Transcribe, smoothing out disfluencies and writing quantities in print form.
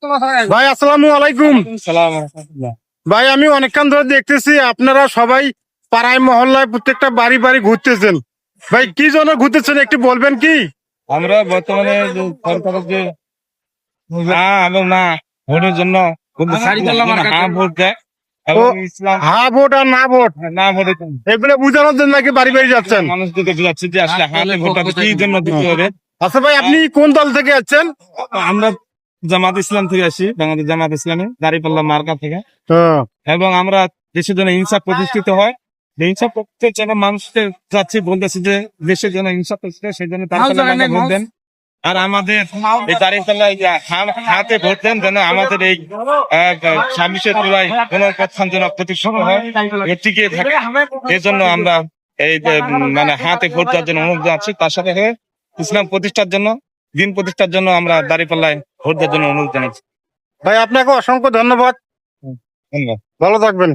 ভাই আসসালামু আলাইকুম। ভাই আমি অনেকক্ষণ ধরে দেখতেছি আপনারা সবাই পাড়ায় মহল্লায় প্রত্যেকটা বাড়ি বাড়ি ঘুরতেছেন। ভাই কি জন্য ঘুরতেছেন একটু বলবেন কি? আমরা বর্তমানে যে সরকারের যে এবং না ভোটের জন্য ভোট দেয় এবং ইসলাম হা ভোট আর না ভোট না ভোটের জন্য এগুলো বুঝানোর জন্য নাকি বাড়ি বাড়ি যাচ্ছেন? মানুষদেরকে বোঝাচ্ছে যে আসলে হাতে ভোটটা কি জন্য দিতে হবে। আচ্ছা ভাই আপনি কোন দল থেকে যাচ্ছেন? আমরা জামাত ইসলাম থেকে আসি, বাংলাদেশ জামাত ইসলামী দাঁড়িপাল্লা মার্কা থেকে, এবং আমরা দেশের জন্য ইনসাফ প্রতিষ্ঠিত হয়। ইনসাফ প্রতিষ্ঠিত জন্য মানুষকে যাচ্ছি বলতেছি যে দেশের জন্য ইনসাফ প্রতিষ্ঠিত, সেই জন্য ভোট দেন। আর আমাদের এই দাঁড়িপাল্লায় হাতে ভোট দেন যেন আমাদের এই 26শে জুলাই পুনর্গঠন যেন প্রতিষ্ঠিত হয়, টিকে থাকে। এই জন্য আমরা এই মানে হাতে ভোট দেওয়ার জন্য অনুরোধ জানাচ্ছি। তার সাথে ইসলাম প্রতিষ্ঠার জন্য, দিন প্রতিষ্ঠার জন্য আমরা দাঁড়িপাল্লায় ভোট দেওয়ার জন্য অনুরোধ জানাচ্ছি। ভাই আপনাকে অসংখ্য ধন্যবাদ, ধন্যবাদ। ভালো থাকবেন।